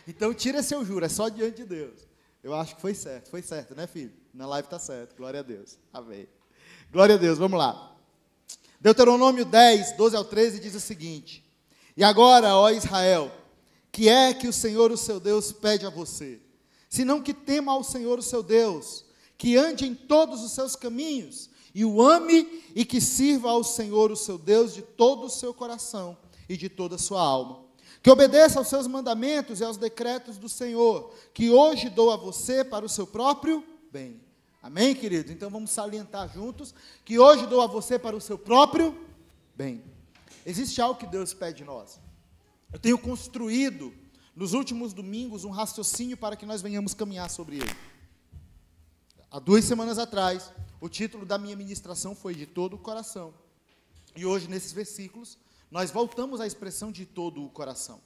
Então tira esse eu juro, é só diante de Deus. Eu acho que foi certo, né, filho? Na live está certo, glória a Deus, amém. Glória a Deus, vamos lá. Deuteronômio 10, 12 ao 13 diz o seguinte: e agora, ó Israel, que é que o Senhor, o seu Deus, pede a você? Senão que tema ao Senhor, o seu Deus, que ande em todos os seus caminhos, e o ame, e que sirva ao Senhor, o seu Deus, de todo o seu coração e de toda a sua alma. Que obedeça aos seus mandamentos e aos decretos do Senhor, que hoje dou a você para o seu próprio bem. Amém, queridos? Então vamos salientar juntos, que hoje dou a você para o seu próprio bem. Existe algo que Deus pede de nós. Eu tenho construído, nos últimos domingos, um raciocínio para que nós venhamos caminhar sobre ele. Há 2 semanas atrás, o título da minha ministração foi de todo o coração. E hoje, nesses versículos, nós voltamos à expressão de todo o coração.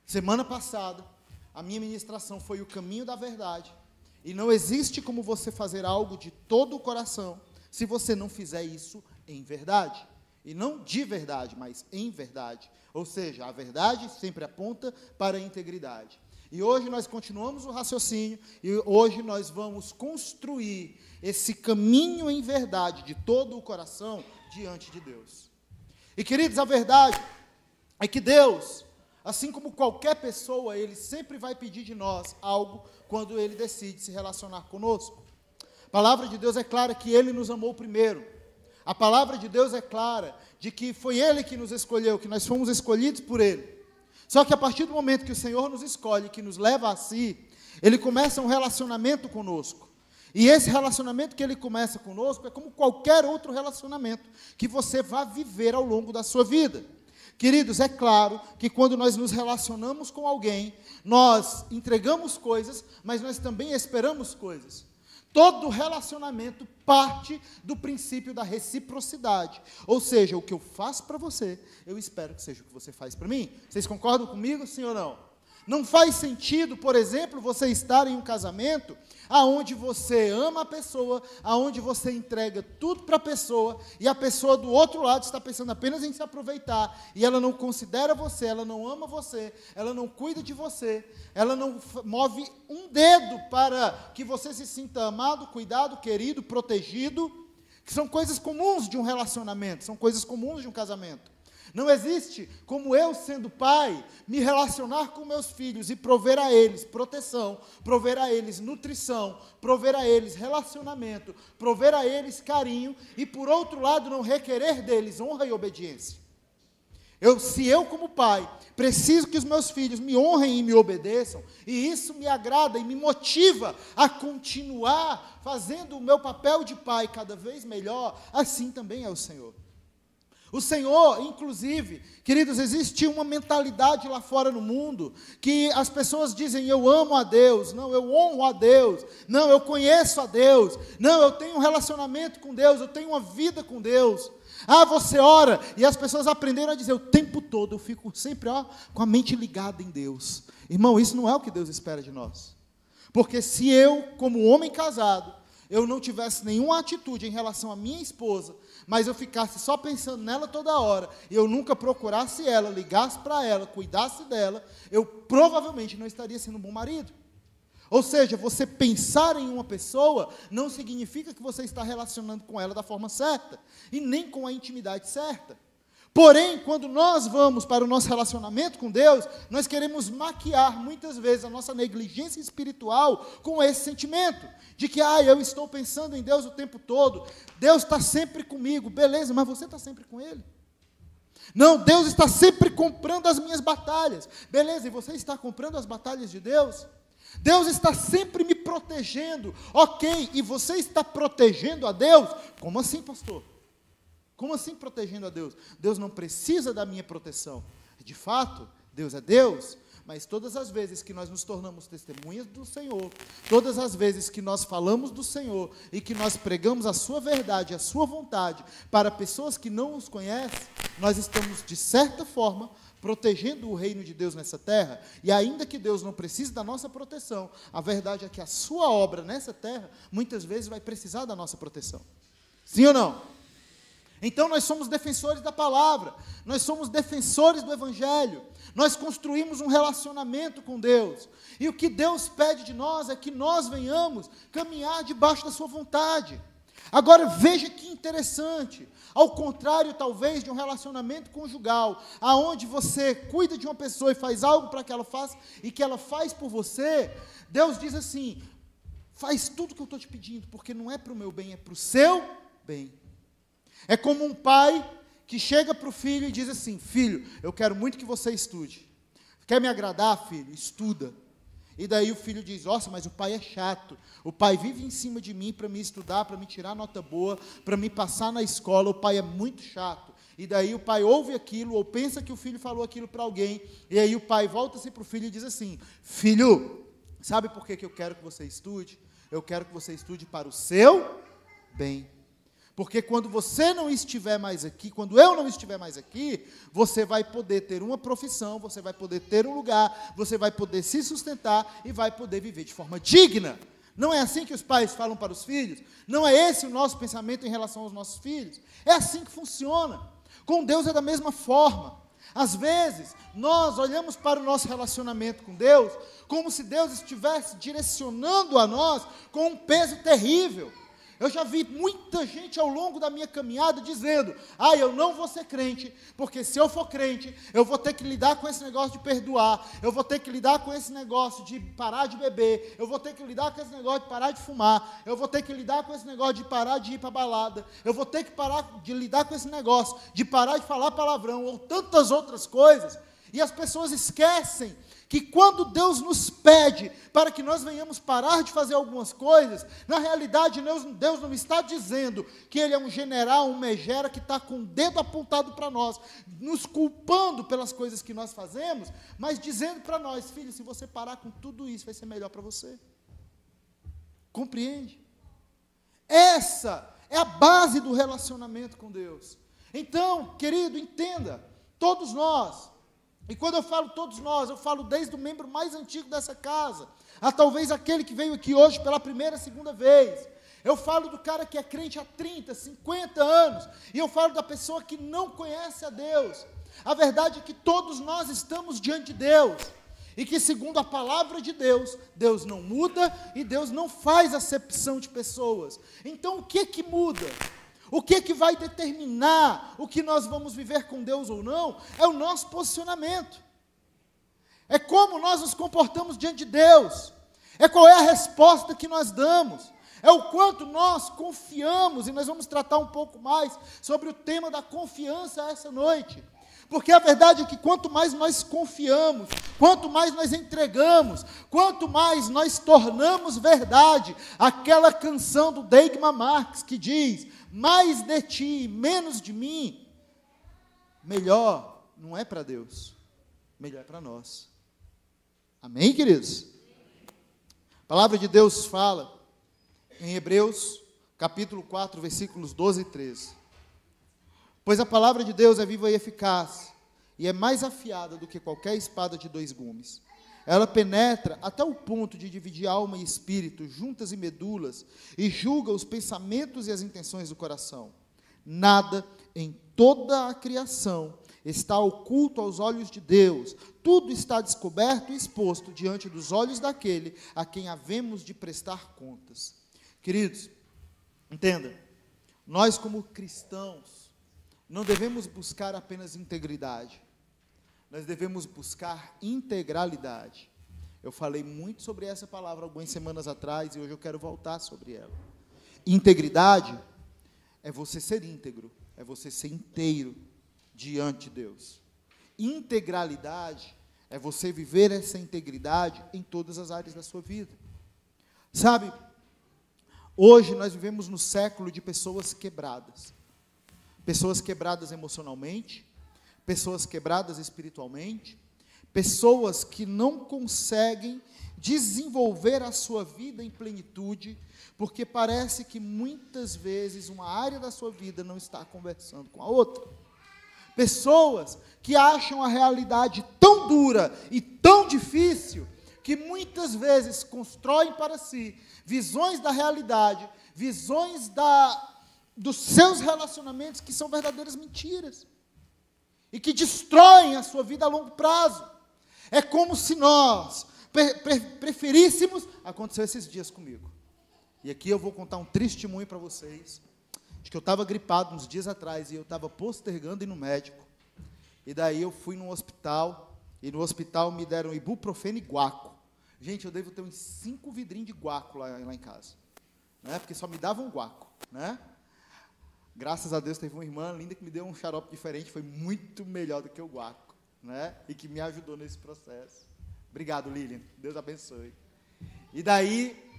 Semana passada, a minha ministração foi o caminho da verdade. E não existe como você fazer algo de todo o coração, se você não fizer isso em verdade. E não de verdade, mas em verdade. Ou seja, a verdade sempre aponta para a integridade. E hoje nós continuamos o raciocínio, e hoje nós vamos construir esse caminho em verdade, de todo o coração, diante de Deus. E queridos, a verdade é que Deus, assim como qualquer pessoa, Ele sempre vai pedir de nós algo quando Ele decide se relacionar conosco. A palavra de Deus é clara que Ele nos amou primeiro. A palavra de Deus é clara de que foi Ele que nos escolheu, que nós fomos escolhidos por Ele. Só que a partir do momento que o Senhor nos escolhe, que nos leva a si, Ele começa um relacionamento conosco. E esse relacionamento que Ele começa conosco é como qualquer outro relacionamento que você vai viver ao longo da sua vida. Queridos, é claro que quando nós nos relacionamos com alguém, nós entregamos coisas, mas nós também esperamos coisas. Todo relacionamento parte do princípio da reciprocidade. Ou seja, o que eu faço para você, eu espero que seja o que você faz para mim. Vocês concordam comigo, sim ou não? Não faz sentido, por exemplo, você estar em um casamento aonde você ama a pessoa, aonde você entrega tudo para a pessoa, e a pessoa do outro lado está pensando apenas em se aproveitar, e ela não considera você, ela não ama você, ela não cuida de você, ela não move um dedo para que você se sinta amado, cuidado, querido, protegido, que são coisas comuns de um relacionamento, são coisas comuns de um casamento. Não existe como eu, sendo pai, me relacionar com meus filhos e prover a eles proteção, prover a eles nutrição, prover a eles relacionamento, prover a eles carinho e, por outro lado, não requerer deles honra e obediência. Se eu, como pai, preciso que os meus filhos me honrem e me obedeçam, e isso me agrada e me motiva a continuar fazendo o meu papel de pai cada vez melhor, assim também é o Senhor. O Senhor, inclusive, queridos, existe uma mentalidade lá fora no mundo, que as pessoas dizem, eu amo a Deus, não, eu honro a Deus, não, eu conheço a Deus, não, eu tenho um relacionamento com Deus, eu tenho uma vida com Deus. Ah, você ora, e as pessoas aprenderam a dizer, o tempo todo eu fico sempre com a mente ligada em Deus. Irmão, isso não é o que Deus espera de nós. Porque se eu, como homem casado, eu não tivesse nenhuma atitude em relação à minha esposa, mas eu ficasse só pensando nela toda hora, e eu nunca procurasse ela, ligasse para ela, cuidasse dela, eu provavelmente não estaria sendo um bom marido. Ou seja, você pensar em uma pessoa não significa que você está relacionando com ela da forma certa, e nem com a intimidade certa. Porém, quando nós vamos para o nosso relacionamento com Deus, nós queremos maquiar muitas vezes a nossa negligência espiritual com esse sentimento, de que, eu estou pensando em Deus o tempo todo, Deus está sempre comigo, beleza, mas você está sempre com Ele? Não, Deus está sempre comprando as minhas batalhas, beleza, e você está comprando as batalhas de Deus? Deus está sempre me protegendo, ok, e você está protegendo a Deus? Como assim, pastor? Como assim protegendo a Deus? Deus não precisa da minha proteção. De fato, Deus é Deus, mas todas as vezes que nós nos tornamos testemunhas do Senhor, todas as vezes que nós falamos do Senhor e que nós pregamos a sua verdade, a sua vontade para pessoas que não os conhecem, nós estamos, de certa forma, protegendo o reino de Deus nessa terra. E ainda que Deus não precise da nossa proteção, a verdade é que a sua obra nessa terra, muitas vezes vai precisar da nossa proteção. Sim ou não? Então nós somos defensores da palavra, nós somos defensores do evangelho, nós construímos um relacionamento com Deus, e o que Deus pede de nós é que nós venhamos caminhar debaixo da sua vontade. Agora veja que interessante, ao contrário talvez de um relacionamento conjugal, aonde você cuida de uma pessoa e faz algo para que ela faça, e que ela faz por você, Deus diz assim, faz tudo que eu estou te pedindo, porque não é para o meu bem, é para o seu bem. É como um pai que chega para o filho e diz assim, filho, eu quero muito que você estude. Quer me agradar, filho? Estuda. E daí o filho diz, nossa, mas o pai é chato. O pai vive em cima de mim para me estudar, para me tirar nota boa, para me passar na escola. O pai é muito chato. E daí o pai ouve aquilo, ou pensa que o filho falou aquilo para alguém. E aí o pai volta-se para o filho e diz assim, filho, sabe por que eu quero que você estude? Eu quero que você estude para o seu bem. Porque quando você não estiver mais aqui, quando eu não estiver mais aqui, você vai poder ter uma profissão, você vai poder ter um lugar, você vai poder se sustentar e vai poder viver de forma digna. Não é assim que os pais falam para os filhos? Não é esse o nosso pensamento em relação aos nossos filhos? É assim que funciona. Com Deus é da mesma forma. Às vezes, nós olhamos para o nosso relacionamento com Deus como se Deus estivesse direcionando a nós com um peso terrível. Eu já vi muita gente ao longo da minha caminhada dizendo, eu não vou ser crente, porque se eu for crente, eu vou ter que lidar com esse negócio de perdoar, eu vou ter que lidar com esse negócio de parar de beber, eu vou ter que lidar com esse negócio de parar de fumar, eu vou ter que lidar com esse negócio de parar de ir para a balada, eu vou ter que parar de lidar com esse negócio de parar de falar palavrão, ou tantas outras coisas, e as pessoas esquecem que quando Deus nos pede para que nós venhamos parar de fazer algumas coisas, na realidade Deus não está dizendo que Ele é um general, um megera que está com o dedo apontado para nós, nos culpando pelas coisas que nós fazemos, mas dizendo para nós, filho, se você parar com tudo isso, vai ser melhor para você. Compreende? Essa é a base do relacionamento com Deus. Então, querido, entenda, todos nós, e quando eu falo todos nós, eu falo desde o membro mais antigo dessa casa, a talvez aquele que veio aqui hoje pela primeira, segunda vez. Eu falo do cara que é crente há 30, 50 anos, e eu falo da pessoa que não conhece a Deus. A verdade é que todos nós estamos diante de Deus, e que segundo a palavra de Deus, Deus não muda, e Deus não faz acepção de pessoas. Então o que muda? O que vai determinar o que nós vamos viver com Deus ou não, é o nosso posicionamento. É como nós nos comportamos diante de Deus. É qual é a resposta que nós damos. É o quanto nós confiamos, e nós vamos tratar um pouco mais sobre o tema da confiança essa noite. Porque a verdade é que quanto mais nós confiamos, quanto mais nós entregamos, quanto mais nós tornamos verdade aquela canção do Degma Marx que diz, mais de ti, menos de mim, melhor não é para Deus, melhor é para nós. Amém, queridos? A palavra de Deus fala em Hebreus, capítulo 4, versículos 12 e 13. Pois a palavra de Deus é viva e eficaz, e é mais afiada do que qualquer espada de 2 gumes. Ela penetra até o ponto de dividir alma e espírito, juntas e medulas, e julga os pensamentos e as intenções do coração. Nada em toda a criação está oculto aos olhos de Deus. Tudo está descoberto e exposto diante dos olhos daquele a quem havemos de prestar contas. Queridos, entenda, nós como cristãos, não devemos buscar apenas integridade, nós devemos buscar integralidade. Eu falei muito sobre essa palavra algumas semanas atrás, e hoje eu quero voltar sobre ela. Integridade é você ser íntegro, é você ser inteiro diante de Deus. Integralidade é você viver essa integridade em todas as áreas da sua vida. Sabe, hoje nós vivemos no século de pessoas quebradas emocionalmente, pessoas quebradas espiritualmente, pessoas que não conseguem desenvolver a sua vida em plenitude, porque parece que muitas vezes uma área da sua vida não está conversando com a outra. Pessoas que acham a realidade tão dura e tão difícil, que muitas vezes constroem para si visões da realidade, visões dos seus relacionamentos que são verdadeiras mentiras e que destroem a sua vida a longo prazo. É como se nós preferíssemos, aconteceu esses dias comigo, e aqui eu vou contar um testemunho para vocês, de que eu estava gripado uns dias atrás, e eu estava postergando ir no médico, e daí eu fui no hospital, e no hospital me deram ibuprofeno e guaco. Gente, eu devo ter uns 5 vidrinhos de guaco lá em casa, né? Porque só me davam um guaco, né? Graças a Deus teve uma irmã linda que me deu um xarope diferente, foi muito melhor do que o guaco, né? E que me ajudou nesse processo. Obrigado, Lilian, Deus abençoe. E daí,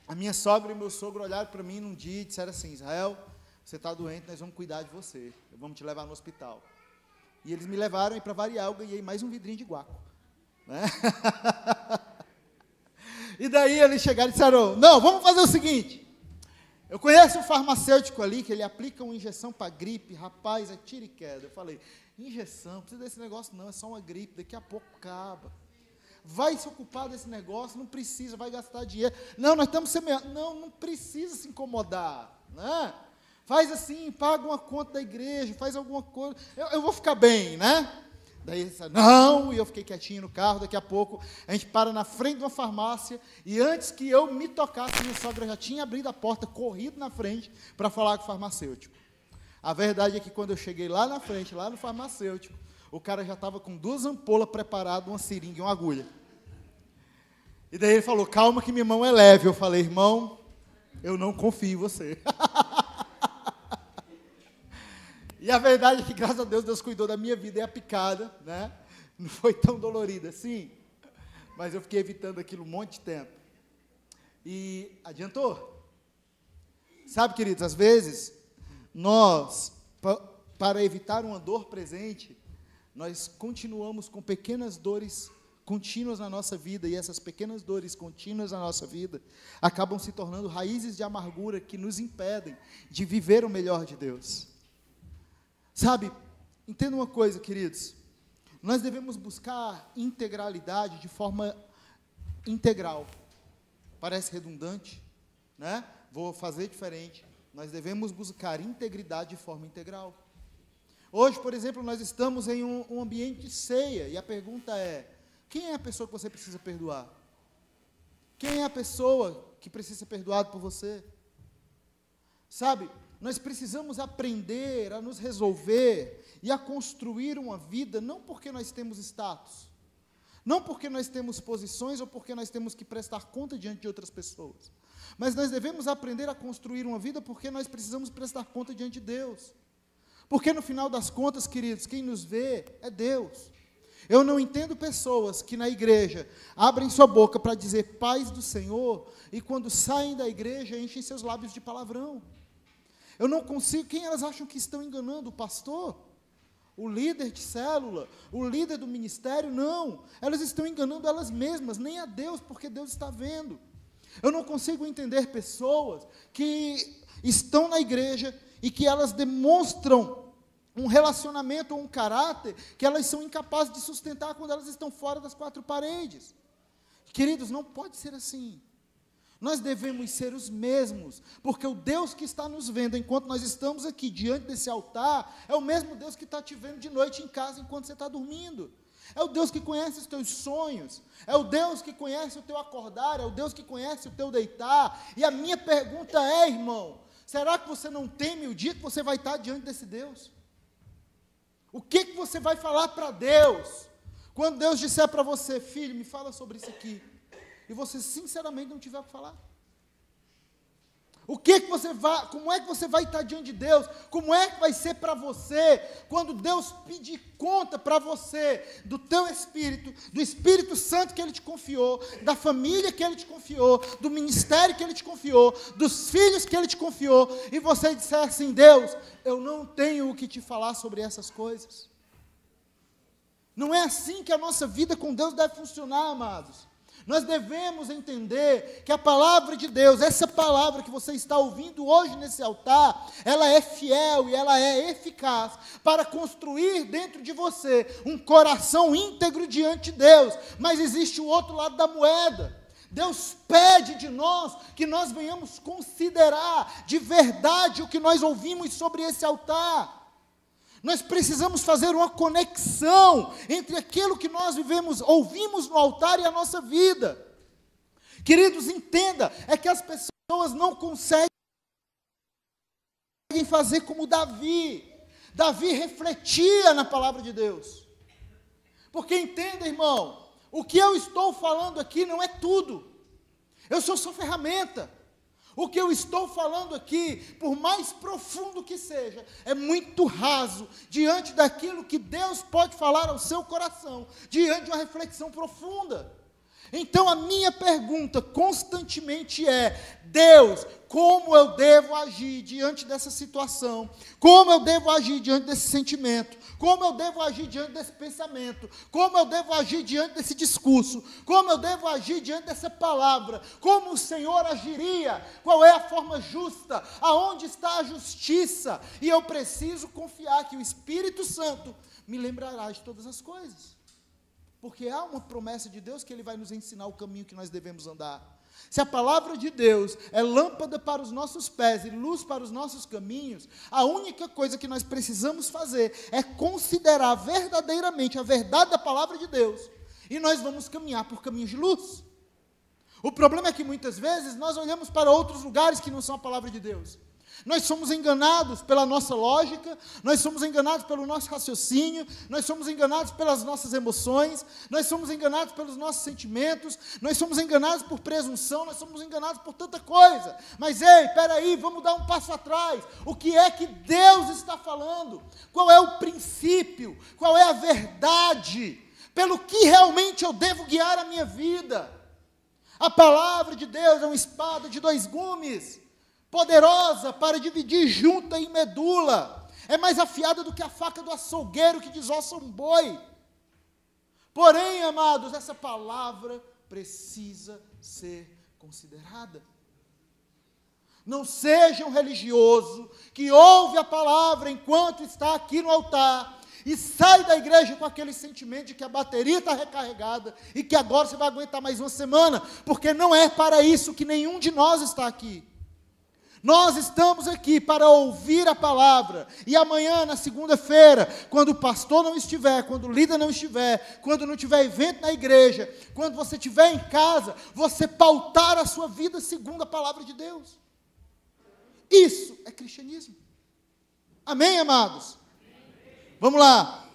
a minha sogra e meu sogro olharam para mim num dia e disseram assim: Israel, você está doente, nós vamos cuidar de você, vamos te levar no hospital. E eles me levaram, e para variar, eu ganhei mais um vidrinho de guaco, né? E daí eles chegaram e disseram: não, vamos fazer o seguinte, eu conheço um farmacêutico ali, que ele aplica uma injeção para gripe, rapaz, é tiro e queda. Eu falei: injeção, não precisa desse negócio não, é só uma gripe, daqui a pouco acaba. Vai se ocupar desse negócio, não precisa, vai gastar dinheiro. Não, nós estamos semeando. Não precisa se incomodar, né? Faz assim, paga uma conta da igreja, faz alguma coisa, eu vou ficar bem, né? Daí ele disse: não, e eu fiquei quietinho no carro. Daqui a pouco a gente para na frente de uma farmácia, e antes que eu me tocasse, minha sogra já tinha abrido a porta, corrido na frente para falar com o farmacêutico. A verdade é que quando eu cheguei lá na frente, lá no farmacêutico, o cara já estava com 2 ampolas preparadas, uma seringa e uma agulha. E daí ele falou: calma que minha mão é leve. Eu falei: irmão, eu não confio em você. E a verdade é que, graças a Deus, Deus cuidou da minha vida, e a picada, né? Não foi tão dolorida assim, mas eu fiquei evitando aquilo um monte de tempo. E adiantou. Sabe, queridos, às vezes, nós, para evitar uma dor presente, nós continuamos com pequenas dores contínuas na nossa vida, e essas pequenas dores contínuas na nossa vida acabam se tornando raízes de amargura que nos impedem de viver o melhor de Deus. Sabe, entenda uma coisa, queridos, nós devemos buscar integralidade de forma integral. Parece redundante, né? Vou fazer diferente. Nós devemos buscar integridade de forma integral. Hoje, por exemplo, nós estamos em um ambiente de ceia, e a pergunta é: quem é a pessoa que você precisa perdoar? Quem é a pessoa que precisa ser perdoada por você? Sabe, nós precisamos aprender a nos resolver e a construir uma vida, não porque nós temos status, não porque nós temos posições ou porque nós temos que prestar conta diante de outras pessoas, mas nós devemos aprender a construir uma vida porque nós precisamos prestar conta diante de Deus. Porque no final das contas, queridos, quem nos vê é Deus. Eu não entendo pessoas que na igreja abrem sua boca para dizer paz do Senhor, e quando saem da igreja enchem seus lábios de palavrão. Eu não consigo. Quem elas acham que estão enganando? O pastor? O líder de célula? O líder do ministério? Não. Elas estão enganando elas mesmas, nem a Deus, porque Deus está vendo. Eu não consigo entender pessoas que estão na igreja e que elas demonstram um relacionamento ou um caráter que elas são incapazes de sustentar quando elas estão fora das 4 paredes. Queridos, não pode ser assim. Nós devemos ser os mesmos, porque o Deus que está nos vendo enquanto nós estamos aqui diante desse altar, é o mesmo Deus que está te vendo de noite em casa enquanto você está dormindo. É o Deus que conhece os teus sonhos, é o Deus que conhece o teu acordar, é o Deus que conhece o teu deitar. E a minha pergunta é, irmão, será que você não teme o dia que você vai estar diante desse Deus? O que você vai falar para Deus, quando Deus disser para você: filho, me fala sobre isso aqui, e você sinceramente não tiver o que falar? O que você vai, como é que você vai estar diante de Deus? Como é que vai ser para você quando Deus pedir conta para você do teu espírito, do Espírito Santo que Ele te confiou, da família que Ele te confiou, do ministério que Ele te confiou, dos filhos que Ele te confiou, e você disser assim: Deus, eu não tenho o que te falar sobre essas coisas? Não é assim que a nossa vida com Deus deve funcionar, amados. Nós devemos entender que a palavra de Deus, essa palavra que você está ouvindo hoje nesse altar, ela é fiel e ela é eficaz para construir dentro de você um coração íntegro diante de Deus. Mas existe o outro lado da moeda. Deus pede de nós que nós venhamos considerar de verdade o que nós ouvimos sobre esse altar. Nós precisamos fazer uma conexão entre aquilo que nós ouvimos no altar e a nossa vida. Queridos, entenda, é que as pessoas não conseguem fazer como Davi. Davi refletia na palavra de Deus. Porque entenda, irmão, o que eu estou falando aqui não é tudo. Eu sou só ferramenta. O que eu estou falando aqui, por mais profundo que seja, é muito raso diante daquilo que Deus pode falar ao seu coração, diante de uma reflexão profunda. Então a minha pergunta constantemente é: Deus, como eu devo agir diante dessa situação? Como eu devo agir diante desse sentimento? Como eu devo agir diante desse pensamento? Como eu devo agir diante desse discurso? Como eu devo agir diante dessa palavra? Como o Senhor agiria? Qual é a forma justa? Aonde está a justiça? E eu preciso confiar que o Espírito Santo me lembrará de todas as coisas. Porque há uma promessa de Deus que Ele vai nos ensinar o caminho que nós devemos andar. Se a palavra de Deus é lâmpada para os nossos pés e luz para os nossos caminhos, a única coisa que nós precisamos fazer é considerar verdadeiramente a verdade da palavra de Deus, e nós vamos caminhar por caminhos de luz. O problema é que muitas vezes nós olhamos para outros lugares que não são a palavra de Deus. Nós somos enganados pela nossa lógica, nós somos enganados pelo nosso raciocínio, nós somos enganados pelas nossas emoções, nós somos enganados pelos nossos sentimentos, nós somos enganados por presunção, nós somos enganados por tanta coisa. Mas ei, peraí, vamos dar um passo atrás. O que é que Deus está falando? Qual é o princípio? Qual é a verdade? Pelo que realmente eu devo guiar a minha vida? A palavra de Deus é uma espada de dois gumes, poderosa para dividir junta e medula, é mais afiada do que a faca do açougueiro que desossa um boi. Porém, amados, essa palavra precisa ser considerada. Não seja um religioso que ouve a palavra enquanto está aqui no altar e sai da igreja com aquele sentimento de que a bateria está recarregada e que agora você vai aguentar mais uma semana, porque não é para isso que nenhum de nós está aqui. Nós estamos aqui para ouvir a palavra, e amanhã, na segunda-feira, quando o pastor não estiver, quando o líder não estiver, quando não tiver evento na igreja, quando você estiver em casa, você pautar a sua vida segundo a palavra de Deus. Isso é cristianismo. Amém, amados? Vamos lá.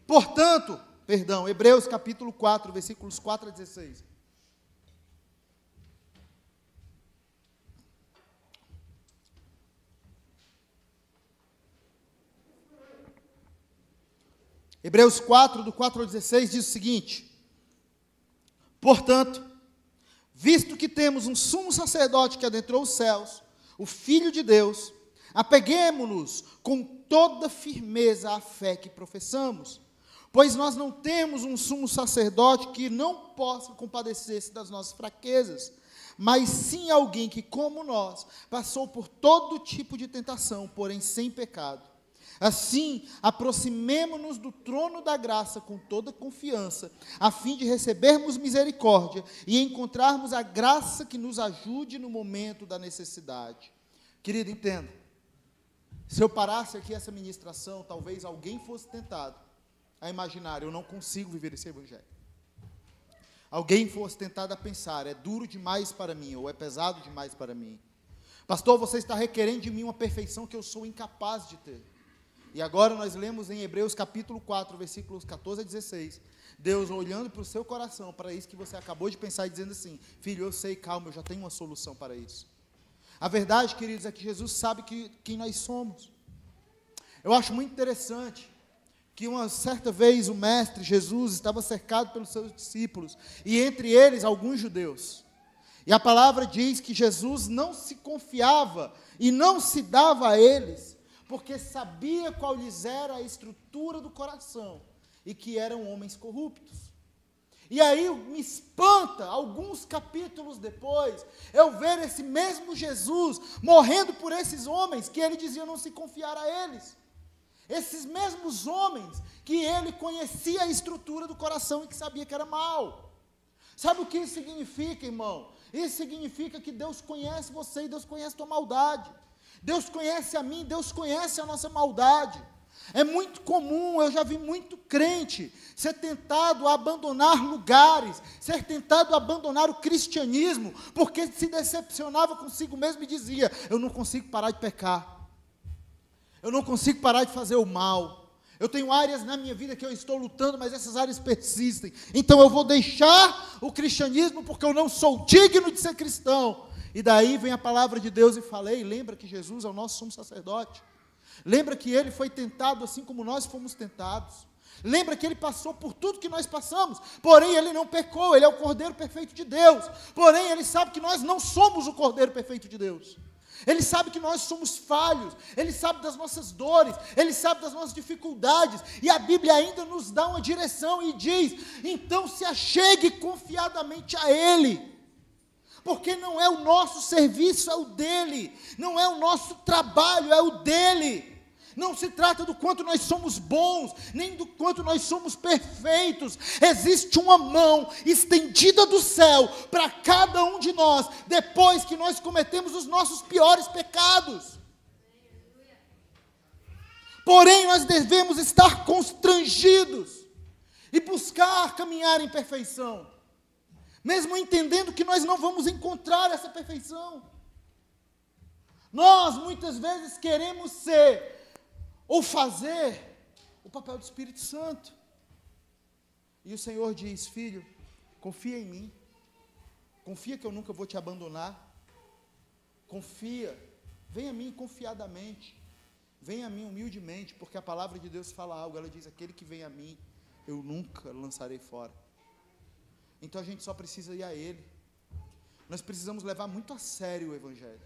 Portanto, Hebreus capítulo 4, versículos 4 a 16. Hebreus 4, do 4 ao 16, diz o seguinte: portanto, visto que temos um sumo sacerdote que adentrou os céus, o Filho de Deus, apeguemo-nos com toda firmeza à fé que professamos, pois nós não temos um sumo sacerdote que não possa compadecer-se das nossas fraquezas, mas sim alguém que, como nós, passou por todo tipo de tentação, porém sem pecado. Assim, aproximemo-nos do trono da graça com toda confiança, a fim de recebermos misericórdia e encontrarmos a graça que nos ajude no momento da necessidade. Querido, entenda, se eu parasse aqui essa ministração, talvez alguém fosse tentado a imaginar: eu não consigo viver esse evangelho. Alguém fosse tentado a pensar: é duro demais para mim, ou é pesado demais para mim. Pastor, você está requerendo de mim uma perfeição que eu sou incapaz de ter. E agora nós lemos em Hebreus capítulo 4, versículos 14 a 16, Deus olhando para o seu coração, para isso que você acabou de pensar, e dizendo assim: filho, eu sei, calma, eu já tenho uma solução para isso. A verdade, queridos, é que Jesus sabe quem nós somos. Eu acho muito interessante que uma certa vez o mestre Jesus estava cercado pelos seus discípulos, e entre eles alguns judeus. E a palavra diz que Jesus não se confiava e não se dava a eles, porque sabia qual lhes era a estrutura do coração, e que eram homens corruptos. E aí me espanta, alguns capítulos depois, eu ver esse mesmo Jesus morrendo por esses homens, que ele dizia não se confiar a eles. Esses mesmos homens, que ele conhecia a estrutura do coração e que sabia que era mal. Sabe o que isso significa, irmão? Isso significa que Deus conhece você e Deus conhece a tua maldade. Deus conhece a mim, Deus conhece a nossa maldade. É muito comum, eu já vi muito crente ser tentado a abandonar lugares, ser tentado a abandonar o cristianismo, porque se decepcionava consigo mesmo e dizia: eu não consigo parar de pecar, eu não consigo parar de fazer o mal, eu tenho áreas na minha vida que eu estou lutando, mas essas áreas persistem, então eu vou deixar o cristianismo porque eu não sou digno de ser cristão. E daí vem a palavra de Deus e falei, lembra que Jesus é o nosso sumo sacerdote, lembra que Ele foi tentado assim como nós fomos tentados, lembra que Ele passou por tudo que nós passamos, porém Ele não pecou, Ele é o Cordeiro perfeito de Deus, porém Ele sabe que nós não somos o Cordeiro perfeito de Deus, Ele sabe que nós somos falhos, Ele sabe das nossas dores, Ele sabe das nossas dificuldades, e a Bíblia ainda nos dá uma direção e diz: então se achegue confiadamente a Ele, porque não é o nosso serviço, é o dEle, não é o nosso trabalho, é o dEle. Não se trata do quanto nós somos bons, nem do quanto nós somos perfeitos. Existe uma mão estendida do céu para cada um de nós, depois que nós cometemos os nossos piores pecados. Porém, nós devemos estar constrangidos e buscar caminhar em perfeição, mesmo entendendo que nós não vamos encontrar essa perfeição. Nós, muitas vezes, queremos ser ou fazer o papel do Espírito Santo. E o Senhor diz: filho, confia em mim, confia que eu nunca vou te abandonar, confia, vem a mim confiadamente, vem a mim humildemente, porque a palavra de Deus fala algo, ela diz: aquele que vem a mim, eu nunca lançarei fora. Então a gente só precisa ir a Ele. Nós precisamos levar muito a sério o Evangelho,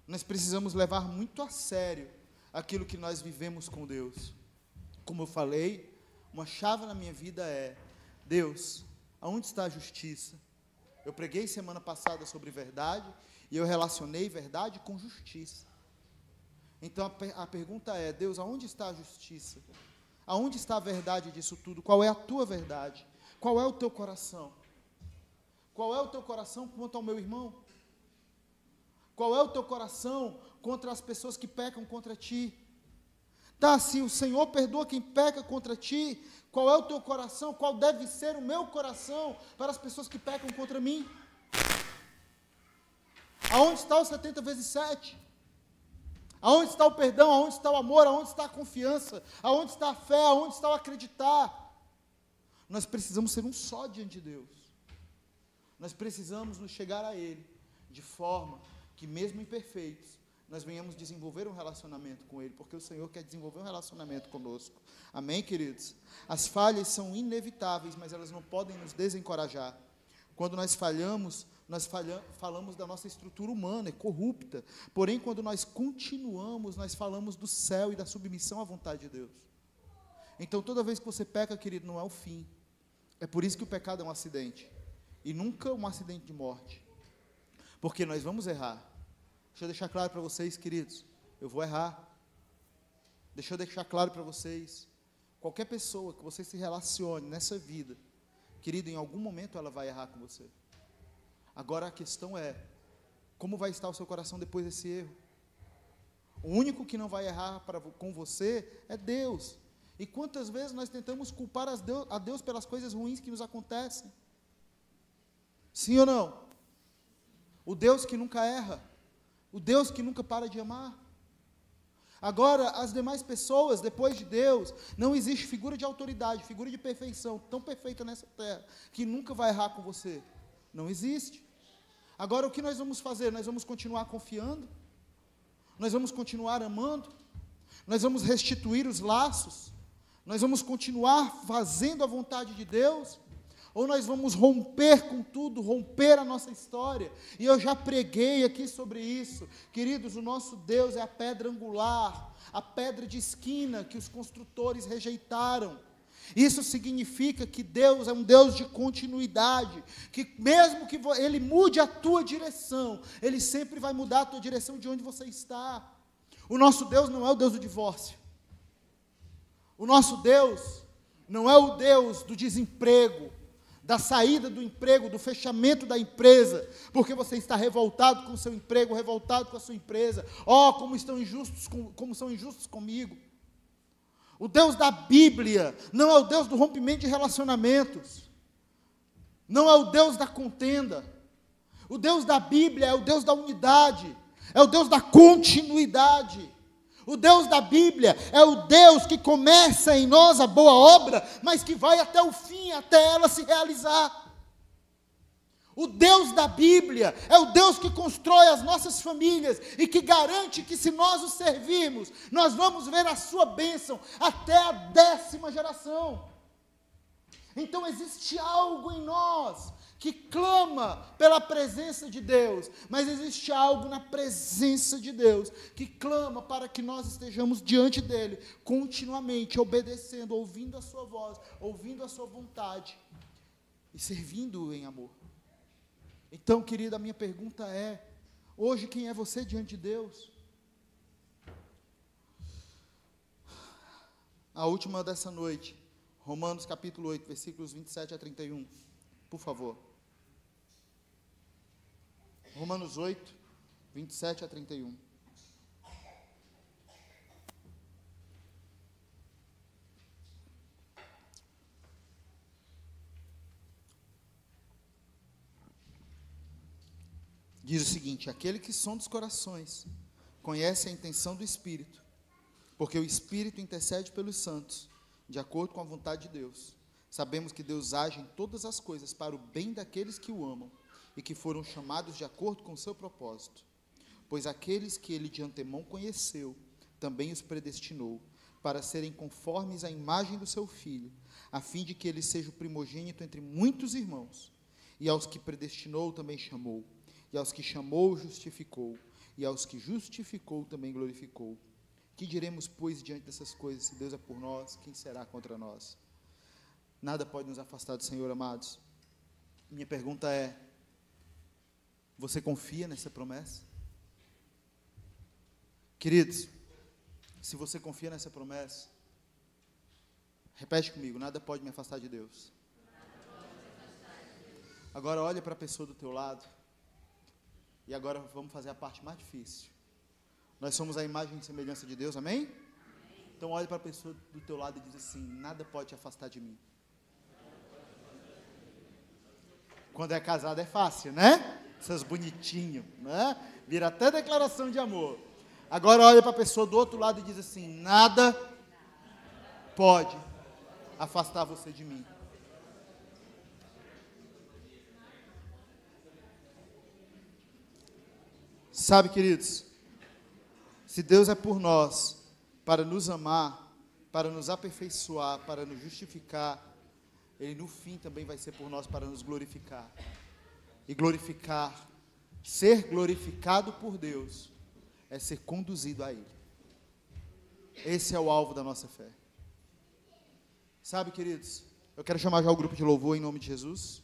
nós precisamos levar muito a sério aquilo que nós vivemos com Deus. Como eu falei, uma chave na minha vida é: Deus, aonde está a justiça? Eu preguei semana passada sobre verdade, e eu relacionei verdade com justiça. Então a pergunta é: Deus, aonde está a justiça? Aonde está a verdade disso tudo? Qual é a tua verdade? Qual é o teu coração? Qual é o teu coração quanto ao meu irmão? Qual é o teu coração contra as pessoas que pecam contra ti? Tá, se o Senhor perdoa quem peca contra ti, qual é o teu coração? Qual deve ser o meu coração para as pessoas que pecam contra mim? Aonde está o 70 vezes 7? Aonde está o perdão? Aonde está o amor? Aonde está a confiança? Aonde está a fé? Aonde está o acreditar? Nós precisamos ser um só diante de Deus. Nós precisamos nos chegar a Ele de forma que, mesmo imperfeitos, nós venhamos desenvolver um relacionamento com Ele, porque o Senhor quer desenvolver um relacionamento conosco. Amém, queridos? As falhas são inevitáveis, mas elas não podem nos desencorajar. Quando nós falhamos, falamos da nossa estrutura humana, é corrupta. Porém, quando nós continuamos, nós falamos do céu e da submissão à vontade de Deus. Então, toda vez que você peca, querido, não é o fim. É por isso que o pecado é um acidente, e nunca um acidente de morte, porque nós vamos errar. Deixa eu deixar claro para vocês, queridos, eu vou errar. Deixa eu deixar claro para vocês, qualquer pessoa que você se relacione nessa vida, querido, em algum momento ela vai errar com você. Agora a questão é, como vai estar o seu coração depois desse erro? O único que não vai errar com você é Deus. E quantas vezes nós tentamos culpar a Deus pelas coisas ruins que nos acontecem? Sim ou não? O Deus que nunca erra, o Deus que nunca para de amar. Agora, as demais pessoas, depois de Deus, não existe figura de autoridade, figura de perfeição, tão perfeita nessa terra, que nunca vai errar com você. Não existe. Agora, o que nós vamos fazer? Nós vamos continuar confiando? Nós vamos continuar amando? Nós vamos restituir os laços? Nós vamos continuar fazendo a vontade de Deus? Ou nós vamos romper com tudo, romper a nossa história? E eu já preguei aqui sobre isso. Queridos, o nosso Deus é a pedra angular, a pedra de esquina que os construtores rejeitaram. Isso significa que Deus é um Deus de continuidade, que mesmo que Ele mude a tua direção, Ele sempre vai mudar a tua direção de onde você está. O nosso Deus não é o Deus do divórcio. O nosso Deus não é o Deus do desemprego, da saída do emprego, do fechamento da empresa, porque você está revoltado com o seu emprego, revoltado com a sua empresa. Oh, como são injustos comigo. O Deus da Bíblia não é o Deus do rompimento de relacionamentos, não é o Deus da contenda. O Deus da Bíblia é o Deus da unidade, é o Deus da continuidade. O Deus da Bíblia é o Deus que começa em nós a boa obra, mas que vai até o fim, até ela se realizar. O Deus da Bíblia é o Deus que constrói as nossas famílias e que garante que, se nós o servirmos, nós vamos ver a sua bênção até a 10ª geração. Então existe algo em nós que clama pela presença de Deus, mas existe algo na presença de Deus que clama para que nós estejamos diante dele, continuamente obedecendo, ouvindo a sua voz, ouvindo a sua vontade e servindo-o em amor. Então, querida, a minha pergunta é: hoje quem é você diante de Deus? A última dessa noite, Romanos capítulo 8, versículos 27 a 31, por favor. Romanos 8, 27 a 31. Diz o seguinte: aquele que sonda os corações conhece a intenção do Espírito, porque o Espírito intercede pelos santos, de acordo com a vontade de Deus. Sabemos que Deus age em todas as coisas para o bem daqueles que o amam e que foram chamados de acordo com o seu propósito. Pois aqueles que ele de antemão conheceu, também os predestinou para serem conformes à imagem do seu Filho, a fim de que ele seja o primogênito entre muitos irmãos. E aos que predestinou também chamou, e aos que chamou justificou, e aos que justificou também glorificou. Que diremos, pois, diante dessas coisas? Se Deus é por nós, quem será contra nós? Nada pode nos afastar do Senhor, amados. Minha pergunta é: você confia nessa promessa? Queridos, se você confia nessa promessa, repete comigo: nada pode me afastar de Deus. Agora olha para a pessoa do teu lado. E agora vamos fazer a parte mais difícil. Nós somos a imagem e semelhança de Deus, amém? Então olhe para a pessoa do teu lado e diz assim: nada pode te afastar de mim. Quando é casado é fácil, né? Seus bonitinhos, né? Vira até declaração de amor. Agora olha para a pessoa do outro lado e diz assim: nada pode afastar você de mim. Sabe, queridos, se Deus é por nós, para nos amar, para nos aperfeiçoar, para nos justificar, Ele no fim também vai ser por nós para nos glorificar. E glorificar, ser glorificado por Deus, é ser conduzido a Ele. Esse é o alvo da nossa fé. Sabe, queridos, eu quero chamar já o grupo de louvor em nome de Jesus.